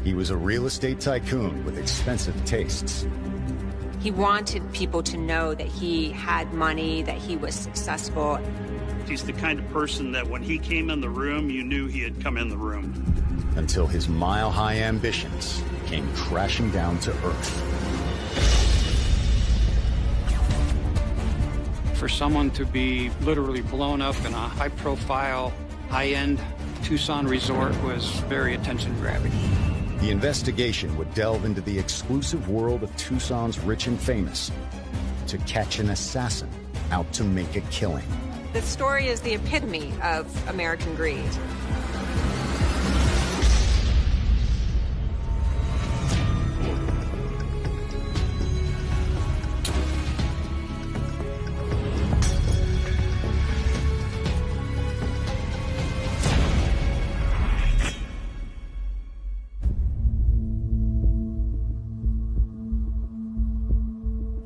He was a real estate tycoon with expensive tastes. He wanted people to know that he had money, that he was successful. He's the kind of person that when he came in the room, you knew he had come in the room. Until his mile-high ambitions came crashing down to earth. For someone to be literally blown up in a high-profile, high-end Tucson resort was very attention-grabbing. The investigation would delve into the exclusive world of Tucson's rich and famous to catch an assassin out to make a killing. The story is the epitome of American greed.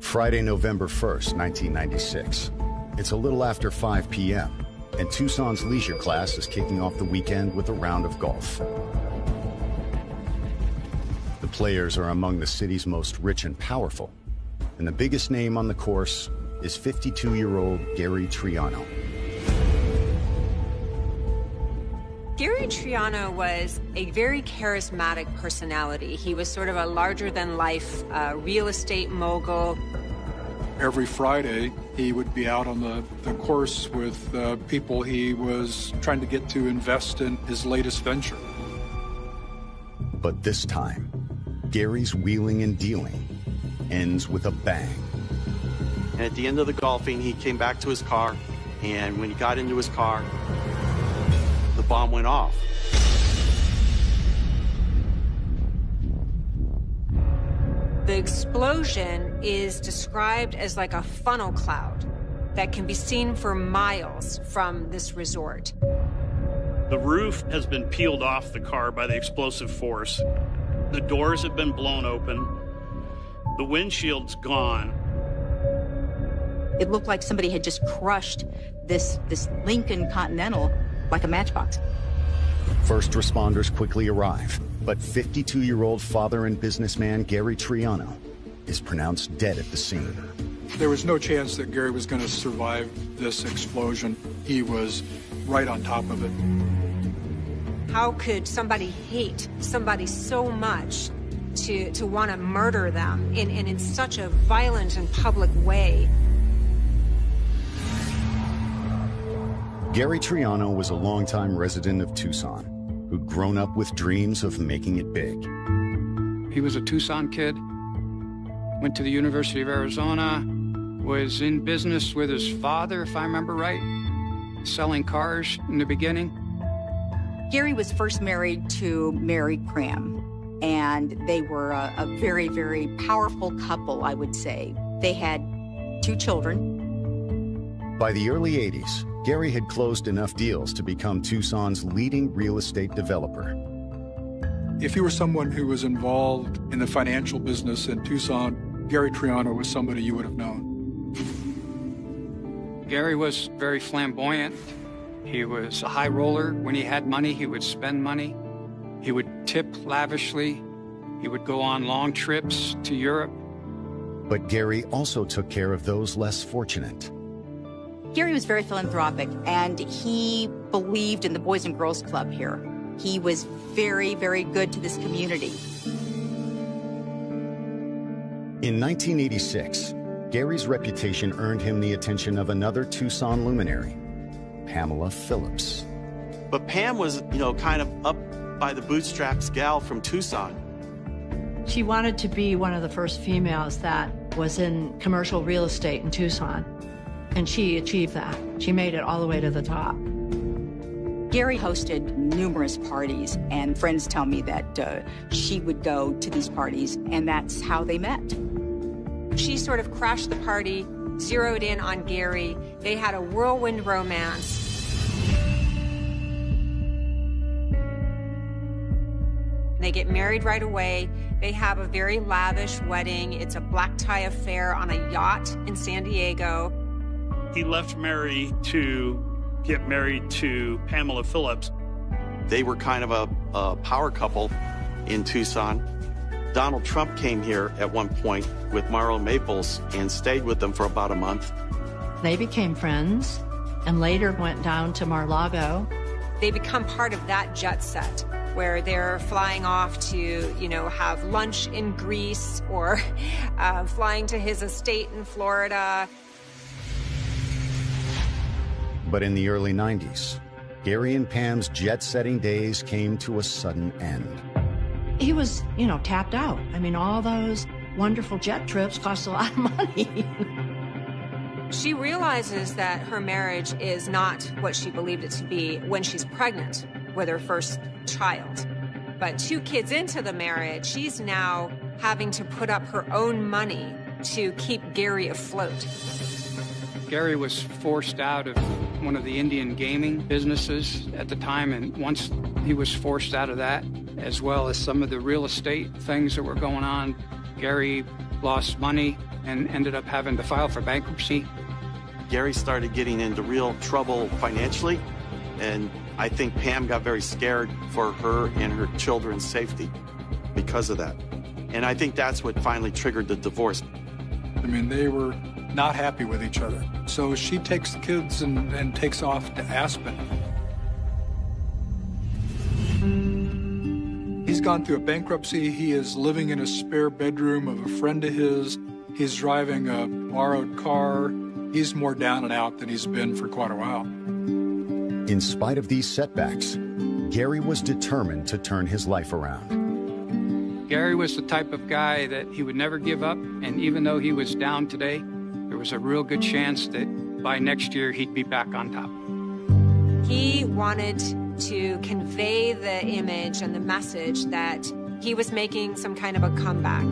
Friday, November 1st, 1996. It's a little after 5 p.m., and Tucson's leisure class is kicking off the weekend with a round of golf. The players are among the city's most rich and powerful, and the biggest name on the course is 52-year-old Gary Triano. Gary Triano was a very charismatic personality. He was sort of a larger-than-life real estate mogul. Every Friday, he would be out on the course with people he was trying to get to invest in his latest venture. But this time, Gary's wheeling and dealing ends with a bang. And at the end of the golfing, he came back to his car, and when he got into his car, the bomb went off. The explosion is described as like a funnel cloud that can be seen for miles from this resort. The roof has been peeled off the car by the explosive force. The doors have been blown open. The windshield's gone. It looked like somebody had just crushed this Lincoln Continental like a matchbox. First responders quickly arrive, but 52-year-old father and businessman Gary Triano is pronounced dead at the scene. There was no chance that Gary was going to survive this explosion. He was right on top of it. How could somebody hate somebody so much to want to murder them in such a violent and public way? Gary Triano was a longtime resident of Tucson who'd grown up with dreams of making it big. He was a Tucson kid, went to the University of Arizona, was in business with his father, if I remember right, selling cars in the beginning. Gary was first married to Mary Cram, and they were a very, very powerful couple, I would say. They had 2 children. By the early 80s, Gary had closed enough deals to become Tucson's leading real estate developer. If you were someone who was involved in the financial business in Tucson, Gary Triano was somebody you would have known. Gary was very flamboyant. He was a high roller. When he had money, he would spend money. He would tip lavishly. He would go on long trips to Europe. But Gary also took care of those less fortunate. Gary was very philanthropic, and he believed in the Boys and Girls Club here. He was very, very good to this community. In 1986, Gary's reputation earned him the attention of another Tucson luminary, Pamela Phillips. But Pam was, kind of up by the bootstraps gal from Tucson. She wanted to be one of the first females that was in commercial real estate in Tucson. And she achieved that. She made it all the way to the top. Gary hosted numerous parties, and friends tell me that she would go to these parties, and that's how they met. She sort of crashed the party, zeroed in on Gary. They had a whirlwind romance. They get married right away. They have a very lavish wedding. It's a black tie affair on a yacht in San Diego. He left Mary to get married to Pamela Phillips. They were kind of a power couple, in Tucson. Donald Trump came here at one point with Marlo Maples and stayed with them for about a month. They became friends and later went down to Mar-a-Lago. They become part of that jet set where they're flying off to, have lunch in Greece or flying to his estate in Florida. But in the early 90s, Gary and Pam's jet-setting days came to a sudden end. He was, tapped out. I mean, all those wonderful jet trips cost a lot of money. She realizes that her marriage is not what she believed it to be when she's pregnant with her first child. But 2 kids into the marriage, she's now having to put up her own money to keep Gary afloat. Gary was forced out of one of the Indian gaming businesses at the time, and once he was forced out of that, as well as some of the real estate things that were going on, Gary lost money and ended up having to file for bankruptcy. Gary started getting into real trouble financially, and I think Pam got very scared for her and her children's safety because of that. And I think that's what finally triggered the divorce. I mean, they were not happy with each other. So she takes the kids and takes off to Aspen. He's gone through a bankruptcy. He is living in a spare bedroom of a friend of his. He's driving a borrowed car. He's more down and out than he's been for quite a while. In spite of these setbacks, Gary was determined to turn his life around. Gary was the type of guy that he would never give up, and even though he was down today, there was a real good chance that by next year he'd be back on top. He wanted to convey the image and the message that he was making some kind of a comeback.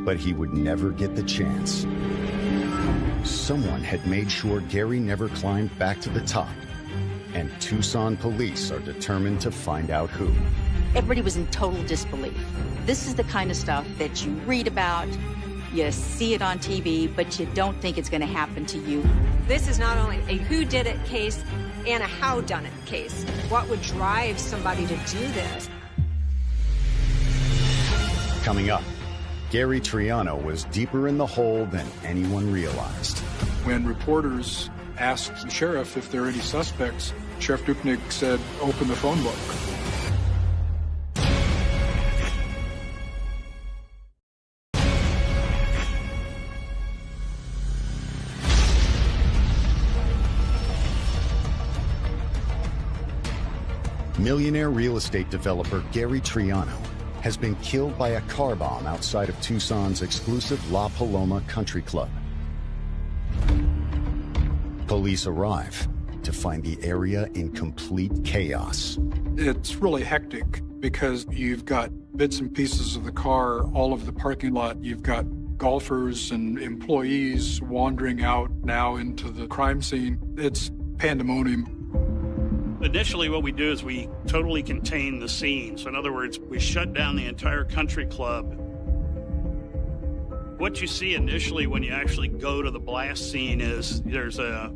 But he would never get the chance. Someone had made sure Gary never climbed back to the top, and Tucson police are determined to find out who. Everybody was in total disbelief. This is the kind of stuff that you read about, you see it on TV, but you don't think it's going to happen to you. This is not only a whodunit case and a howdunit case. What would drive somebody to do this? Coming up, Gary Triano was deeper in the hole than anyone realized. When reporters asked the sheriff if there are any suspects, Sheriff Dupnik said, "Open the phone book." Millionaire real estate developer Gary Triano has been killed by a car bomb outside of Tucson's exclusive La Paloma Country Club. Police arrive to find the area in complete chaos. It's really hectic because you've got bits and pieces of the car all over the parking lot. You've got golfers and employees wandering out now into the crime scene. It's pandemonium. Initially, what we do is we totally contain the scene. So in other words, we shut down the entire country club. What you see initially when you actually go to the blast scene is there's a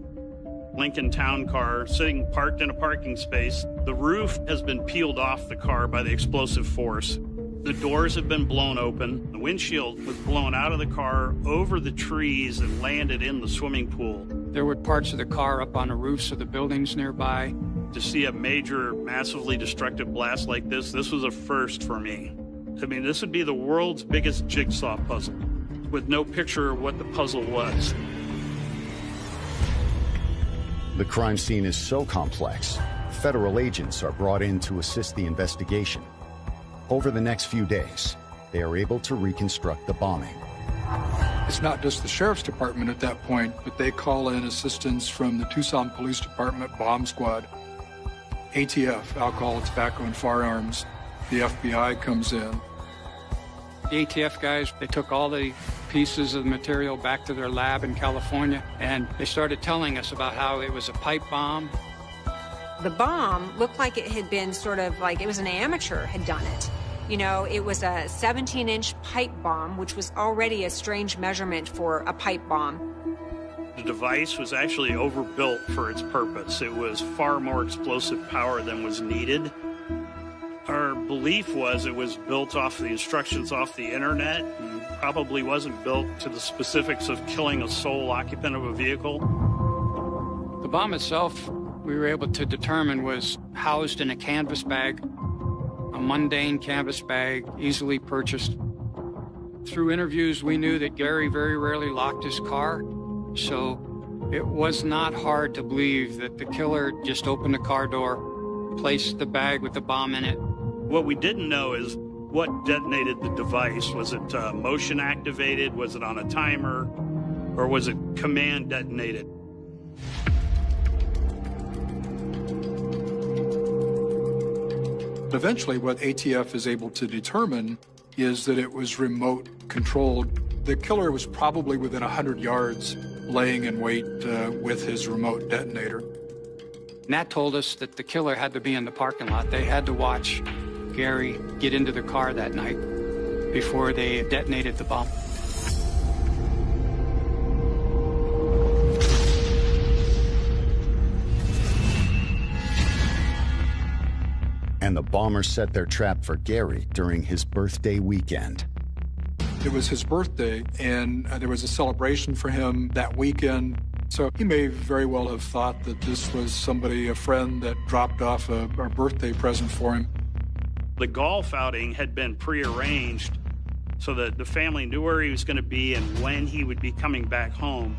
Lincoln Town car sitting parked in a parking space. The roof has been peeled off the car by the explosive force. The doors have been blown open. The windshield was blown out of the car over the trees and landed in the swimming pool. There were parts of the car up on the roofs of the buildings nearby. To see a major, massively destructive blast like this was a first for me. I mean, this would be the world's biggest jigsaw puzzle, with no picture of what the puzzle was. The crime scene is so complex, federal agents are brought in to assist the investigation. Over the next few days, they are able to reconstruct the bombing. It's not just the sheriff's department at that point, but they call in assistance from the Tucson Police Department bomb squad. ATF, Alcohol, Tobacco, and Firearms. The FBI comes in. The ATF guys, they took all the pieces of the material back to their lab in California, and they started telling us about how it was a pipe bomb. The bomb looked like it had been sort of like it was an amateur had done it. You know, it was a 17-inch pipe bomb, which was already a strange measurement for a pipe bomb. The device was actually overbuilt for its purpose. It was far more explosive power than was needed. Our belief was it was built off the instructions off the internet and probably wasn't built to the specifics of killing a sole occupant of a vehicle. The bomb itself, we were able to determine, was housed in a canvas bag, a mundane canvas bag, easily purchased. Through interviews, we knew that Gary very rarely locked his car, so it was not hard to believe that the killer just opened the car door, placed the bag with the bomb in it. What we didn't know is what detonated the device. Was it motion activated? Was it on a timer? Or was it command detonated? Eventually, what ATF is able to determine is that it was remote controlled. The killer was probably within 100 yards, laying in wait with his remote detonator. Nat told us that the killer had to be in the parking lot. They had to watch Gary get into the car that night before they detonated the bomb. And the bombers set their trap for Gary during his birthday weekend. It was his birthday, and there was a celebration for him that weekend. So he may very well have thought that this was somebody, a friend, that dropped off a birthday present for him. The golf outing had been prearranged so that the family knew where he was going to be and when he would be coming back home.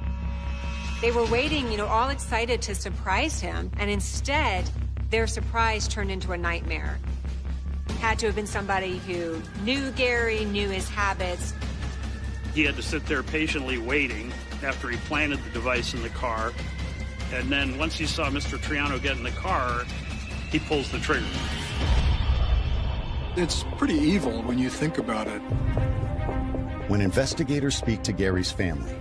They were waiting, all excited to surprise him, and instead, their surprise turned into a nightmare. Had to have been somebody who knew Gary, knew his habits. He had to sit there patiently waiting after he planted the device in the car. And then once he saw Mr. Triano get in the car, he pulls the trigger. It's pretty evil when you think about it. When investigators speak to Gary's family,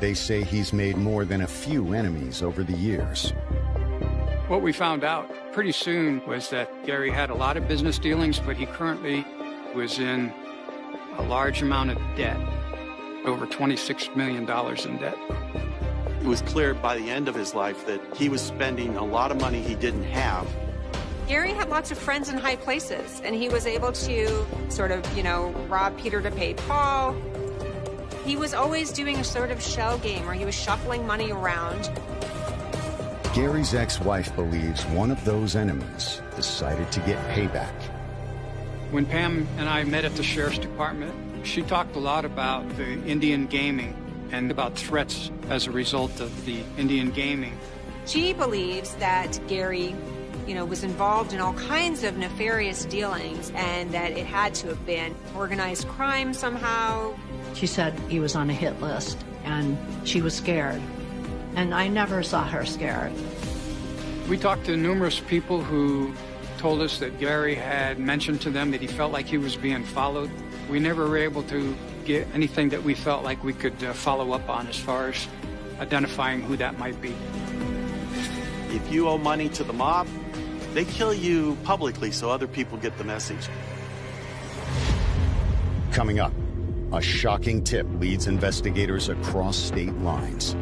they say he's made more than a few enemies over the years. What we found out pretty soon was that Gary had a lot of business dealings, but he currently was in a large amount of debt, over $26 million in debt. It was clear by the end of his life that he was spending a lot of money he didn't have. Gary had lots of friends in high places, and he was able to sort of, rob Peter to pay Paul. He was always doing a sort of shell game where he was shuffling money around. Gary's ex-wife believes one of those enemies decided to get payback. When Pam and I met at the sheriff's department, she talked a lot about the Indian gaming and about threats as a result of the Indian gaming. She believes that Gary, was involved in all kinds of nefarious dealings and that it had to have been organized crime somehow. She said he was on a hit list, and she was scared. And I never saw her scared. We talked to numerous people who told us that Gary had mentioned to them that he felt like he was being followed. We never were able to get anything that we felt like we could follow up on as far as identifying who that might be. If you owe money to the mob, they kill you publicly so other people get the message. Coming up, a shocking tip leads investigators across state lines.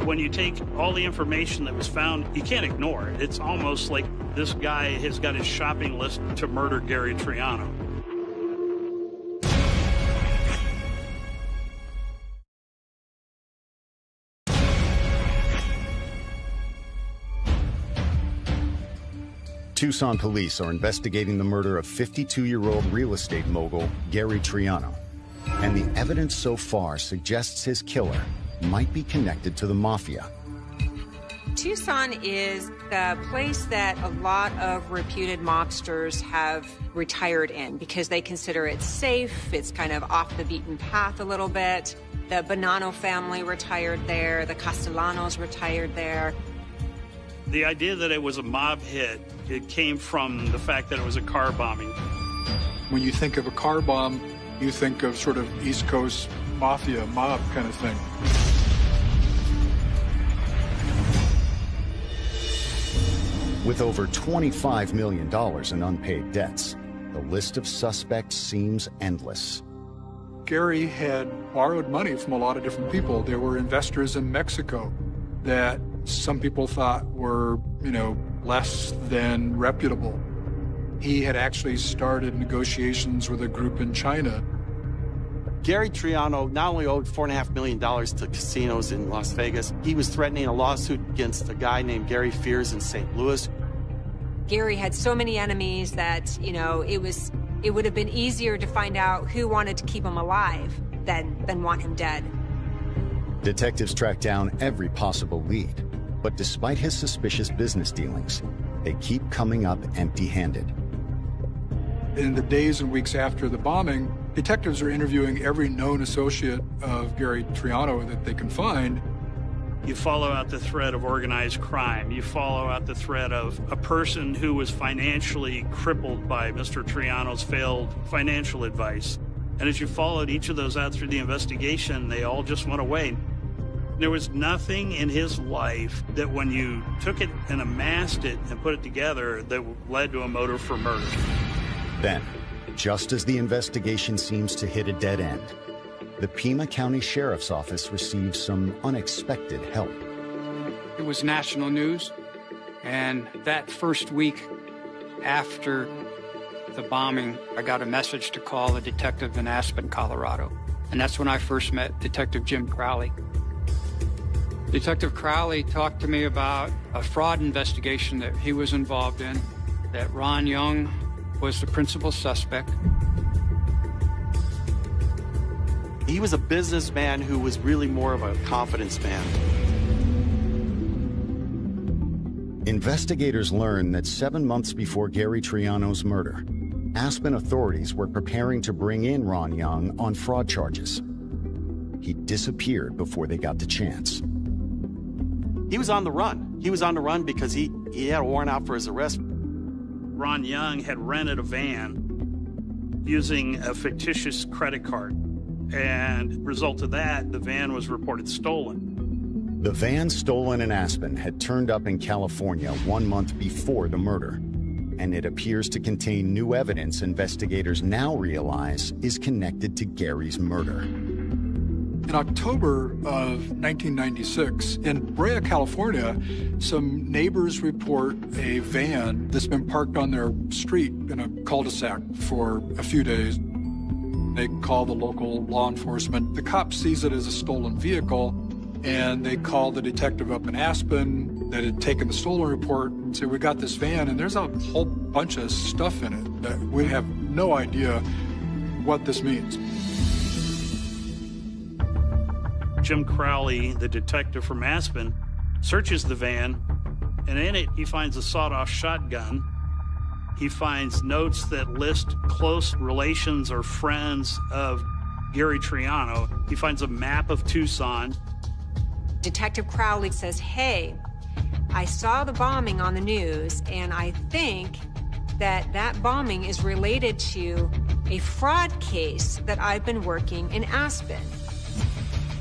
When you take all the information that was found, you can't ignore it. It's almost like this guy has got his shopping list to murder Gary Triano. Tucson police are investigating the murder of 52-year-old real estate mogul Gary Triano. And the evidence so far suggests his killer might be connected to the mafia. Tucson is the place that a lot of reputed mobsters have retired in because they consider it safe. It's kind of off the beaten path a little bit. The Bonanno family retired there. The Castellanos retired there. The idea that it was a mob hit, it came from the fact that it was a car bombing. When you think of a car bomb, you think of sort of East Coast mafia, mob kind of thing. With over $25 million in unpaid debts, the list of suspects seems endless. Gary had borrowed money from a lot of different people. There were investors in Mexico that some people thought were, less than reputable. he had actually started negotiations with a group in China. Gary Triano not only owed $4.5 million to casinos in Las Vegas, he was threatening a lawsuit against a guy named Gary Fears in St. Louis. Gary had so many enemies that, it would have been easier to find out who wanted to keep him alive than want him dead. Detectives track down every possible lead, but despite his suspicious business dealings, they keep coming up empty-handed. In the days and weeks after the bombing, detectives are interviewing every known associate of Gary Triano that they can find. You follow out the thread of organized crime. You follow out the thread of a person who was financially crippled by Mr. Triano's failed financial advice. And as you followed each of those out through the investigation, they all just went away. There was nothing in his life that when you took it and amassed it and put it together that led to a motive for murder. Then, just as the investigation seems to hit a dead end, the Pima County Sheriff's Office receives some unexpected help. It was national news, and that first week after the bombing, I got a message to call a detective in Aspen, Colorado. And that's when I first met Detective Jim Crowley. Detective Crowley talked to me about a fraud investigation that he was involved in, that Ron Young was the principal suspect. He was a businessman who was really more of a confidence man. Investigators learned that 7 months before Gary Triano's murder, Aspen authorities were preparing to bring in Ron Young on fraud charges. He disappeared before they got the chance. He was on the run. He was on the run because he had a warrant out for his arrest. Ron Young had rented a van using a fictitious credit card. And result of that, the van was reported stolen. The van stolen in Aspen had turned up in California 1 month before the murder, and it appears to contain new evidence investigators now realize is connected to Gary's murder. In October of 1996, in Brea, California, some neighbors report a van that's been parked on their street in a cul-de-sac for a few days. They call the local law enforcement. The cop sees it as a stolen vehicle, and they call the detective up in Aspen that had taken the stolen report and say, we got this van, and there's a whole bunch of stuff in it that we have no idea what this means. Jim Crowley, the detective from Aspen, searches the van, and in it he finds a sawed-off shotgun. He finds notes that list close relations or friends of Gary Triano. He finds a map of Tucson. Detective Crowley says, hey, I saw the bombing on the news, and I think that bombing is related to a fraud case that I've been working in Aspen.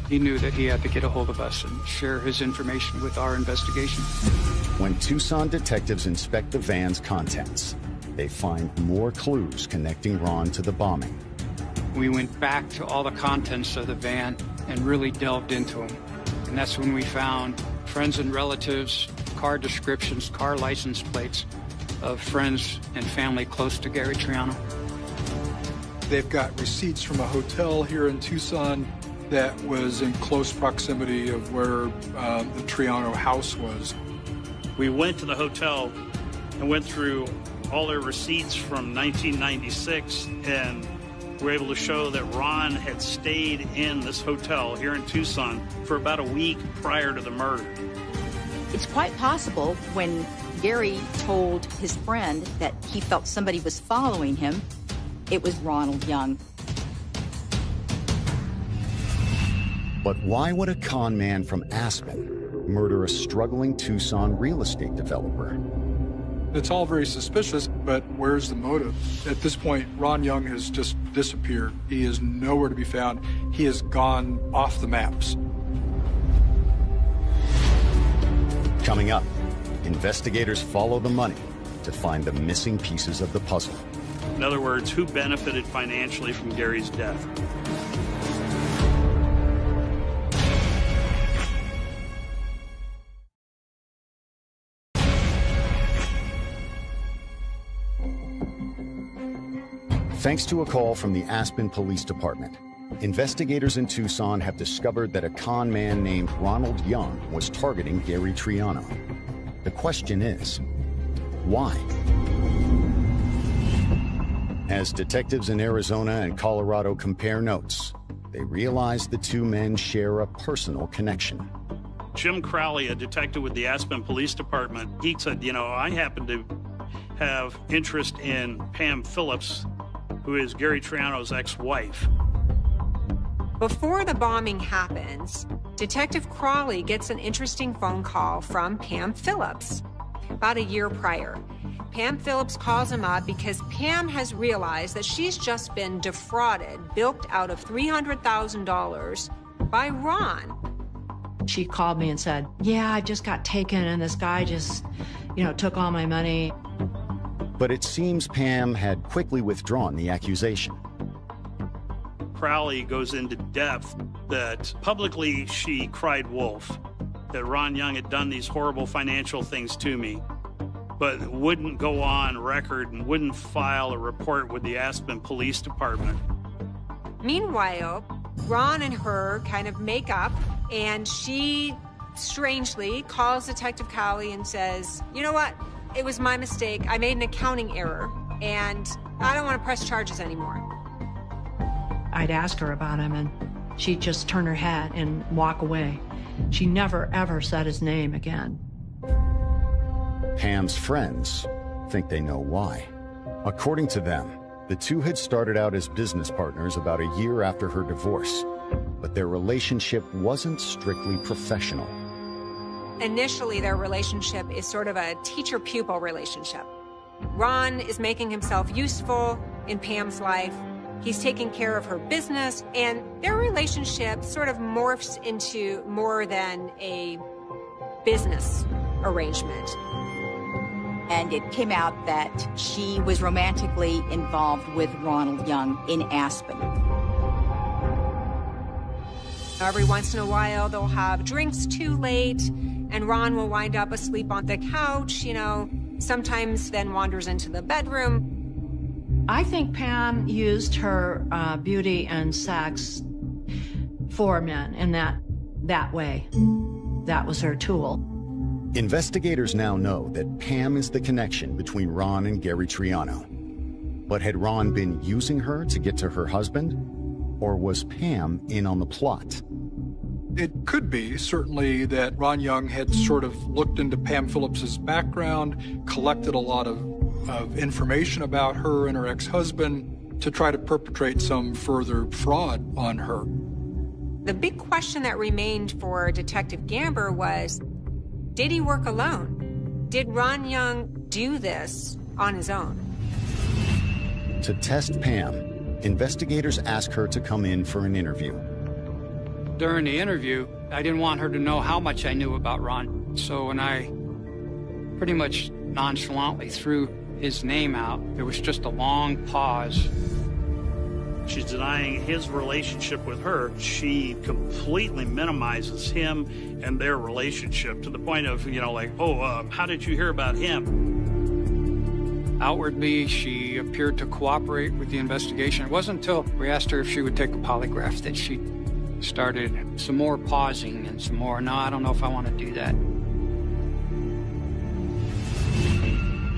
He knew that he had to get a hold of us and share his information with our investigation. When Tucson detectives inspect the van's contents, they find more clues connecting Ron to the bombing. We went back to all the contents of the van and really delved into them. And that's when we found friends and relatives, car descriptions, car license plates of friends and family close to Gary Triano. They've got receipts from a hotel here in Tucson that was in close proximity of where the Triano house was. We went to the hotel and went through all their receipts from 1996, and were able to show that Ron had stayed in this hotel here in Tucson for about a week prior to the murder. It's quite possible when Gary told his friend that he felt somebody was following him, it was Ronald Young. But why would a con man from Aspen murder a struggling Tucson real estate developer? It's all very suspicious, but where's the motive? At this point, Ron Young has just disappeared. He is nowhere to be found. He has gone off the maps. Coming up, investigators follow the money to find the missing pieces of the puzzle. In other words, who benefited financially from Gary's death? Thanks to a call from the Aspen Police Department, investigators in Tucson have discovered that a con man named Ronald Young was targeting Gary Triano. The question is, why? As detectives in Arizona and Colorado compare notes, they realize the two men share a personal connection. Jim Crowley, a detective with the Aspen Police Department, he said, I happen to have interest in Pam Phillips, who is Gary Triano's ex-wife. Before the bombing happens, Detective Crowley gets an interesting phone call from Pam Phillips about a year prior. Pam Phillips calls him up because Pam has realized that she's just been defrauded, bilked out of $300,000 by Ron. She called me and said, yeah, I just got taken and this guy just, took all my money. But it seems Pam had quickly withdrawn the accusation. Crowley goes into depth that publicly she cried wolf, that Ron Young had done these horrible financial things to me, but wouldn't go on record and wouldn't file a report with the Aspen Police Department. Meanwhile, Ron and her kind of make up, and she strangely calls Detective Crowley and says, you know what? It was my mistake. I made an accounting error, and I don't want to press charges anymore. I'd ask her about him, and she'd just turn her head and walk away. She never, ever said his name again. Pam's friends think they know why. According to them, the two had started out as business partners about a year after her divorce, but their relationship wasn't strictly professional. Initially, their relationship is sort of a teacher-pupil relationship. Ron is making himself useful in Pam's life. He's taking care of her business, and their relationship sort of morphs into more than a business arrangement. And it came out that she was romantically involved with Ronald Young in Aspen. Every once in a while, they'll have drinks too late, and Ron will wind up asleep on the couch, sometimes then wanders into the bedroom. I think Pam used her beauty and sex for men in that way. That was her tool. Investigators now know that Pam is the connection between Ron and Gary Triano. But had Ron been using her to get to her husband? Or was Pam in on the plot? It could be, certainly, that Ron Young had sort of looked into Pam Phillips's background, collected a lot of information about her and her ex-husband to try to perpetrate some further fraud on her. The big question that remained for Detective Gamber was, did he work alone? Did Ron Young do this on his own? To test Pam, investigators ask her to come in for an interview. During the interview, I didn't want her to know how much I knew about Ron. So when I pretty much nonchalantly threw his name out, there was just a long pause. She's denying his relationship with her. She completely minimizes him and their relationship to the point of, how did you hear about him? Outwardly, she appeared to cooperate with the investigation. It wasn't until we asked her if she would take a polygraph that she started some more pausing and some more, no, I don't know if I want to do that.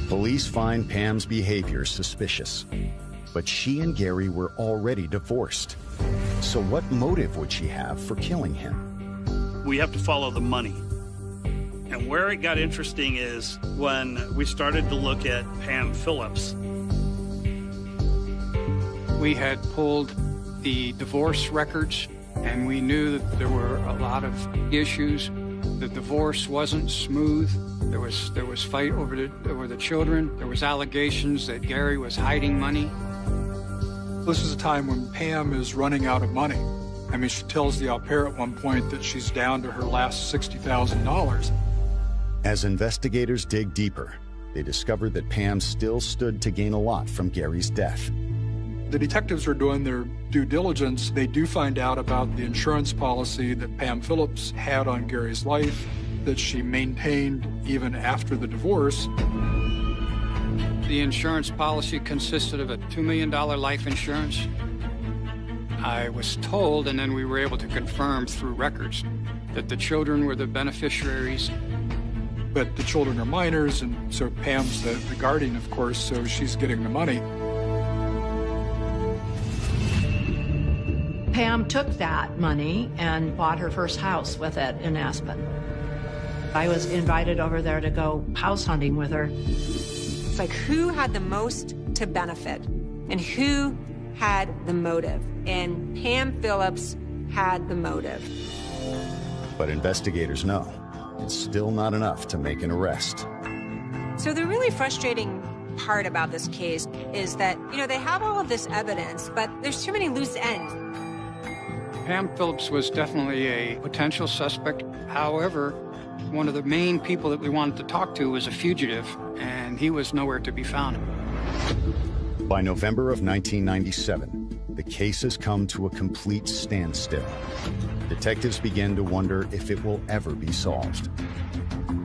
Police find Pam's behavior suspicious, but she and Gary were already divorced. So what motive would she have for killing him? We have to follow the money. And where it got interesting is when we started to look at Pam Phillips. We had pulled the divorce records, and we knew that there were a lot of issues. The divorce wasn't smooth. There was fight over the children. There was allegations that Gary was hiding money. This is a time when Pam is running out of money. I mean, she tells the au pair at one point that she's down to her last $60,000. As investigators dig deeper, they discovered that Pam still stood to gain a lot from Gary's death. The detectives are doing their due diligence. They do find out about the insurance policy that Pam Phillips had on Gary's life, that she maintained even after the divorce. The insurance policy consisted of a $2 million life insurance. I was told, and then we were able to confirm through records, that the children were the beneficiaries. But the children are minors, and so Pam's the guardian, of course, so she's getting the money. Pam took that money and bought her first house with it in Aspen. I was invited over there to go house hunting with her. It's like, who had the most to benefit and who had the motive? And Pam Phillips had the motive. But investigators know it's still not enough to make an arrest. So the really frustrating part about this case is that, they have all of this evidence, but there's too many loose ends. Pam Phillips was definitely a potential suspect. However, one of the main people that we wanted to talk to was a fugitive, and he was nowhere to be found. By November of 1997, the case has come to a complete standstill. Detectives begin to wonder if it will ever be solved.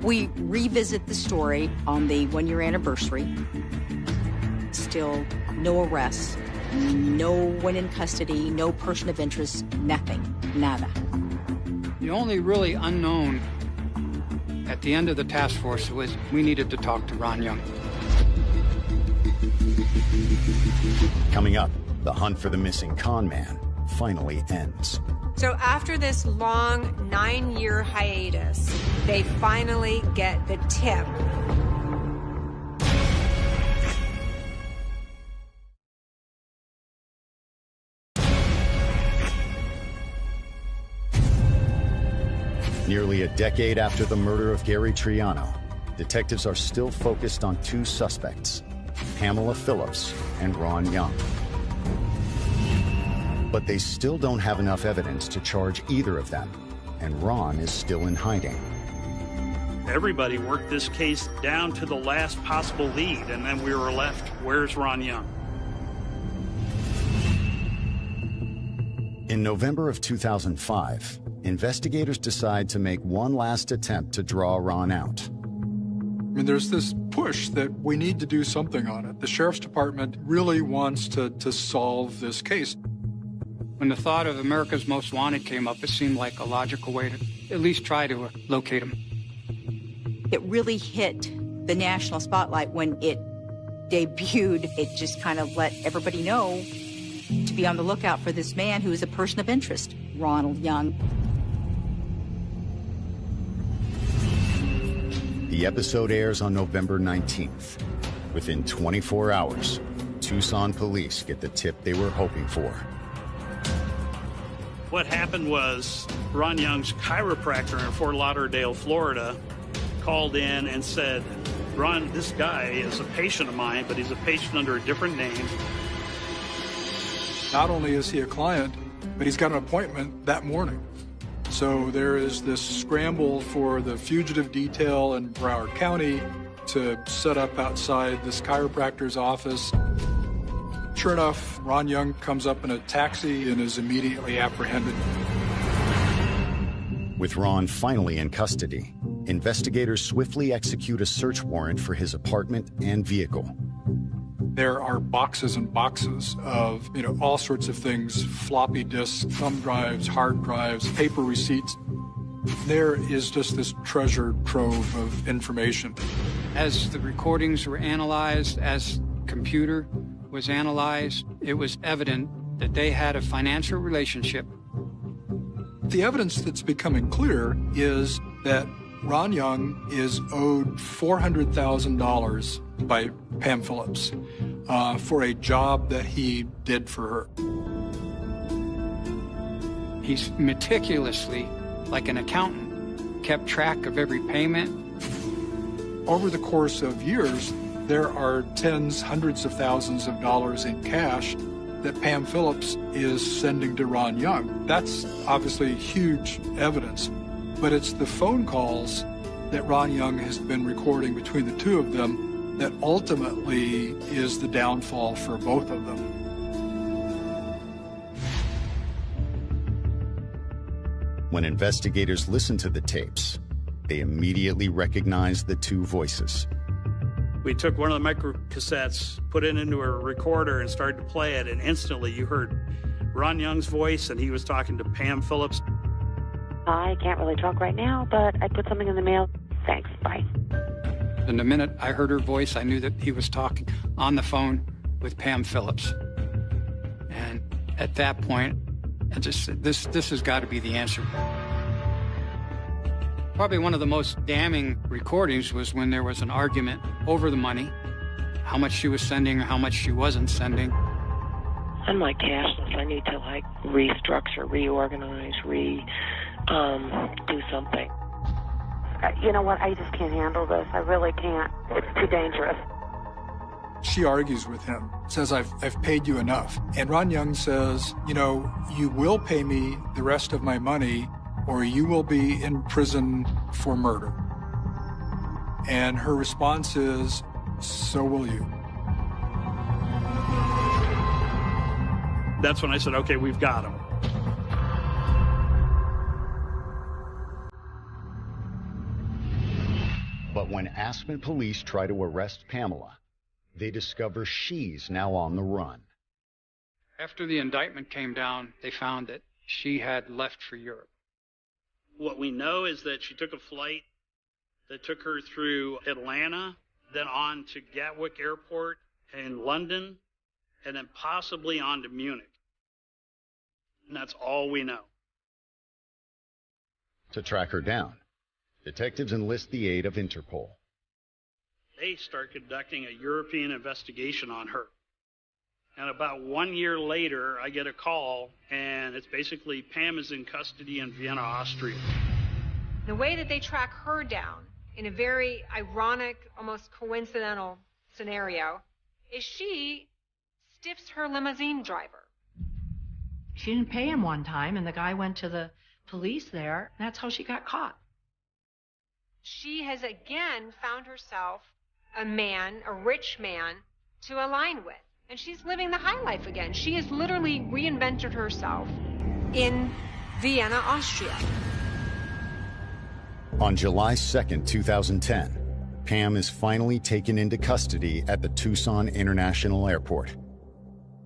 We revisit the story on the one-year anniversary. Still no arrests, no one in custody, no person of interest, nothing, nada. The only really unknown at the end of the task force was we needed to talk to Ron Young. Coming up, the hunt for the missing con man finally ends. So after this long 9-year hiatus, they finally get the tip. Nearly a decade after the murder of Gary Triano, detectives are still focused on two suspects, Pamela Phillips and Ron Young. But they still don't have enough evidence to charge either of them, and Ron is still in hiding. Everybody worked this case down to the last possible lead, and then we were left, where's Ron Young? In November of 2005, investigators decide to make one last attempt to draw Ron out. I mean, there's this push that we need to do something on it. The sheriff's department really wants to solve this case. When the thought of America's Most Wanted came up, it seemed like a logical way to at least try to locate him. It really hit the national spotlight when it debuted. It just kind of let everybody know to be on the lookout for this man who is a person of interest, Ronald Young. The episode airs on November 19th. Within 24 hours, Tucson police get the tip they were hoping for. What happened was Ron Young's chiropractor in Fort Lauderdale, Florida, called in and said, Ron, this guy is a patient of mine, but he's a patient under a different name. Not only is he a client, but he's got an appointment that morning. So there is this scramble for the fugitive detail in Broward County to set up outside this chiropractor's office. Sure enough, Ron Young comes up in a taxi and is immediately apprehended. With Ron finally in custody, investigators swiftly execute a search warrant for his apartment and vehicle. There are boxes and boxes of, all sorts of things, floppy disks, thumb drives, hard drives, paper receipts. There is just this treasure trove of information. As the recordings were analyzed, as computer was analyzed, it was evident that they had a financial relationship. The evidence that's becoming clear is that Ron Young is owed $400,000 by Pam Phillips for a job that he did for her. He's meticulously, like an accountant, kept track of every payment. Over the course of years, there are tens, hundreds of thousands of dollars in cash that Pam Phillips is sending to Ron Young. That's obviously huge evidence, but it's the phone calls that Ron Young has been recording between the two of them that ultimately is the downfall for both of them. When investigators listen to the tapes, they immediately recognize the two voices. We took one of the micro cassettes, put it into a recorder, and started to play it, and instantly you heard Ron Young's voice, and he was talking to Pam Phillips. I can't really talk right now, but I put something in the mail. Thanks, bye. And the minute I heard her voice, I knew that he was talking on the phone with Pam Phillips. And at that point, I just said, this has got to be the answer. Probably one of the most damning recordings was when there was an argument over the money, how much she was sending or how much she wasn't sending. I'm like cashless. I need to restructure, reorganize, do something. You know what? I just can't handle this. I really can't. It's too dangerous. She argues with him, says, I've paid you enough. And Ron Young says, you will pay me the rest of my money or you will be in prison for murder. And her response is, so will you. That's when I said, okay, we've got him. But when Aspen police try to arrest Pamela, they discover she's now on the run. After the indictment came down, they found that she had left for Europe. What we know is that she took a flight that took her through Atlanta, then on to Gatwick Airport in London, and then possibly on to Munich. And that's all we know. To track her down, detectives enlist the aid of Interpol. They start conducting a European investigation on her. And about 1 year later, I get a call, and it's basically Pam is in custody in Vienna, Austria. The way that they track her down, in a very ironic, almost coincidental scenario, is she stiffs her limousine driver. She didn't pay him one time, and the guy went to the police there. That's how she got caught. She has again found herself a man, a rich man, to align with. And she's living the high life again. She has literally reinvented herself in Vienna, Austria. On July 2nd, 2010, Pam is finally taken into custody at the Tucson International Airport.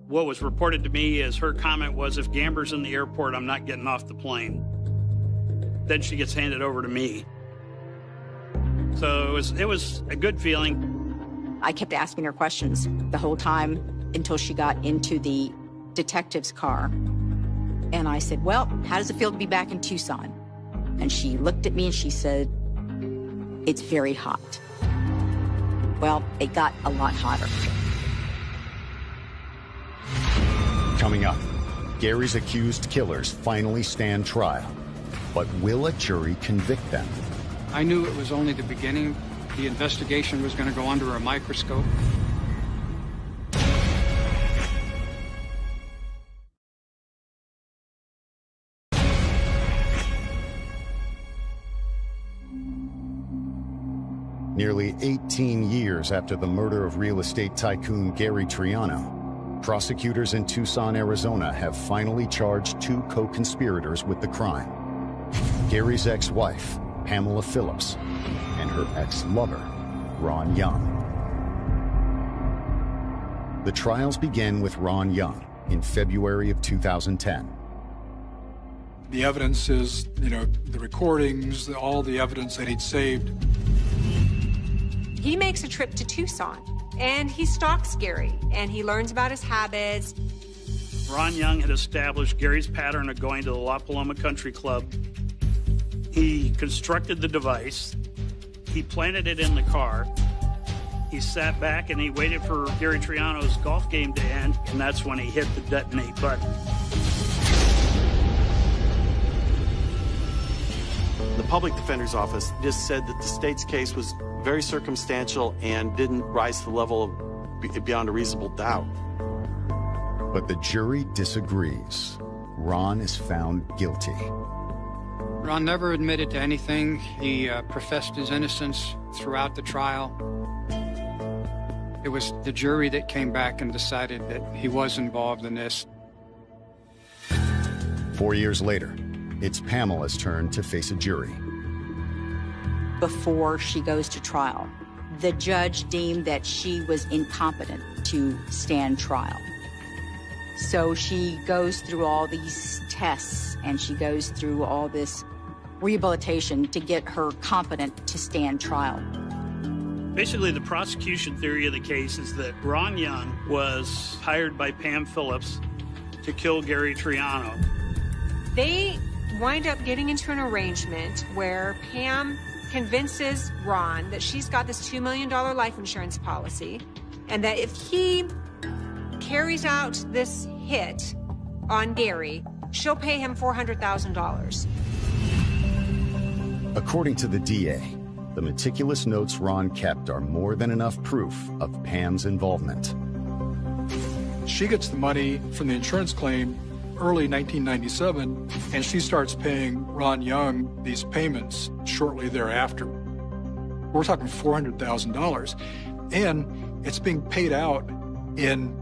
What was reported to me is her comment was, if Gamber's in the airport, I'm not getting off the plane. Then she gets handed over to me. So it was a good feeling. I kept asking her questions the whole time until she got into the detective's car. And I said, well, how does it feel to be back in Tucson? And she looked at me and she said, it's very hot. Well, it got a lot hotter. Coming up, Gary's accused killers finally stand trial. But will a jury convict them? I knew it was only the beginning. The investigation was going to go under a microscope. Nearly 18 years after the murder of real estate tycoon Gary Triano, prosecutors in Tucson, Arizona have finally charged 2 co-conspirators with the crime. Gary's ex-wife, Pamela Phillips, and her ex-lover, Ron Young. The trials begin with Ron Young in February of 2010. The evidence is, the recordings, all the evidence that he'd saved. He makes a trip to Tucson, and he stalks Gary, and he learns about his habits. Ron Young had established Gary's pattern of going to the La Paloma Country Club. He constructed the device. He planted it in the car. He sat back and he waited for Gary Triano's golf game to end, and that's when he hit the detonate button. The public defender's office just said that the state's case was very circumstantial and didn't rise to the level of beyond a reasonable doubt. But the jury disagrees. Ron is found guilty. Ron never admitted to anything. He professed his innocence throughout the trial. It was the jury that came back and decided that he was involved in this. 4 years later, it's Pamela's turn to face a jury. Before she goes to trial, the judge deemed that she was incompetent to stand trial. So she goes through all these tests and she goes through all this rehabilitation to get her competent to stand trial. Basically, the prosecution theory of the case is that Ron Young was hired by Pam Phillips to kill Gary Triano. They wind up getting into an arrangement where Pam convinces Ron that she's got this $2 million life insurance policy, and that if he carries out this hit on Gary, she'll pay him $400,000. According to the DA, the meticulous notes Ron kept are more than enough proof of Pam's involvement. She gets the money from the insurance claim early 1997, and she starts paying Ron Young these payments shortly thereafter. We're talking $400,000, and it's being paid out in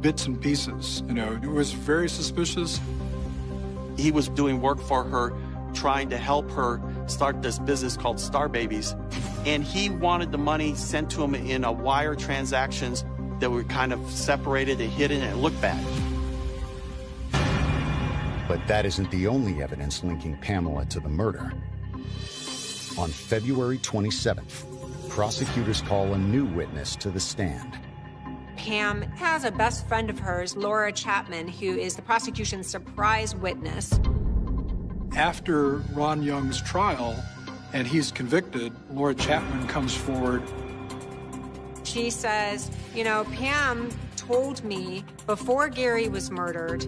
bits and pieces. You know, it was very suspicious. He was doing work for her, trying to help her start this business called Star Babies, and he wanted the money sent to him in a wire transactions that were kind of separated and hidden and looked bad. But that isn't the only evidence linking Pamela to the murder. On February 27th, prosecutors call a new witness to the stand. Pam has a best friend of hers, Laura Chapman, who is the prosecution's surprise witness. After Ron Young's trial and he's convicted, Laura Chapman comes forward. She says, you know, Pam told me before Gary was murdered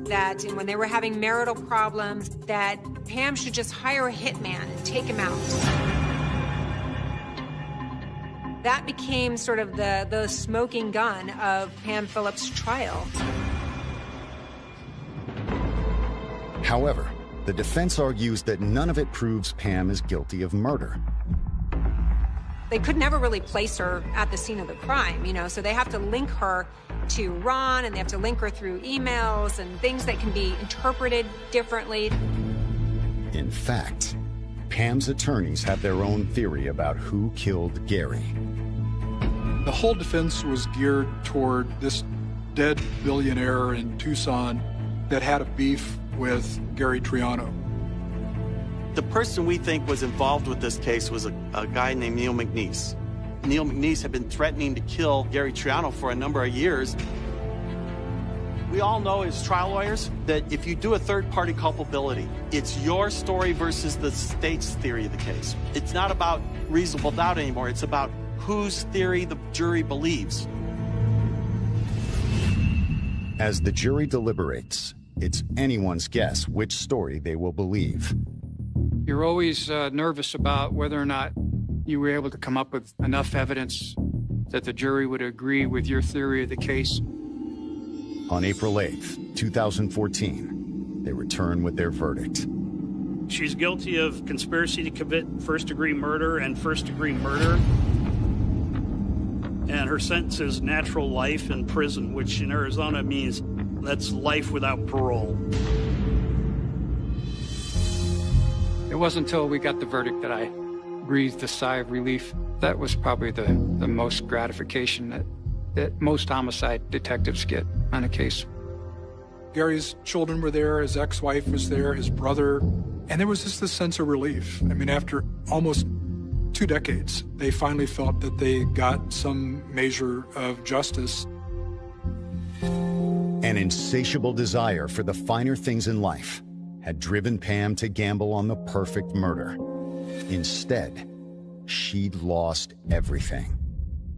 that when they were having marital problems, that Pam should just hire a hitman and take him out. That became sort of the smoking gun of Pam Phillips' trial. However, the defense argues that none of it proves Pam is guilty of murder. They could never really place her at the scene of the crime, you know, so they have to link her to Ron, and they have to link her through emails and things that can be interpreted differently. In fact, Pam's attorneys have their own theory about who killed Gary. The whole defense was geared toward this dead billionaire in Tucson that had a beef with Gary Triano. The person we think was involved with this case was a guy named Neil McNeese. Neil McNeese had been threatening to kill Gary Triano for a number of years. We all know as trial lawyers that if you do a third-party culpability, it's your story versus the state's theory of the case. It's not about reasonable doubt anymore. It's about whose theory the jury believes. As the jury deliberates, it's anyone's guess which story they will believe. You're always nervous about whether or not you were able to come up with enough evidence that the jury would agree with your theory of the case. On April 8th, 2014, they return with their verdict. She's guilty of conspiracy to commit first-degree murder and first-degree murder. And her sentence is natural life in prison, which in Arizona means that's life without parole. It wasn't until we got the verdict that I breathed a sigh of relief. That was probably the most gratification that most homicide detectives get on a case. Gary's children were there, his ex-wife was there, his brother, and there was just this sense of relief. I mean, after almost 2 decades, they finally felt that they got some measure of justice. An insatiable desire for the finer things in life had driven Pam to gamble on the perfect murder. Instead, she'd lost everything.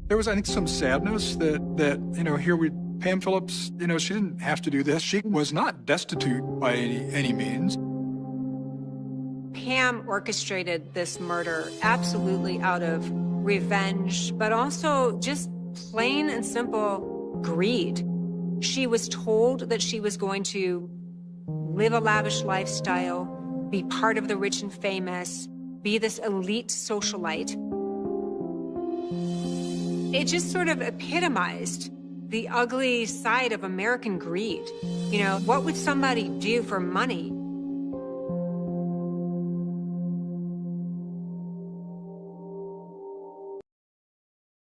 There was, I think, some sadness that Pam Phillips, she didn't have to do this. She was not destitute by any means. Pam orchestrated this murder absolutely out of revenge, but also just plain and simple greed. She was told that she was going to live a lavish lifestyle, be part of the rich and famous, be this elite socialite. It just sort of epitomized the ugly side of American greed. You know, what would somebody do for money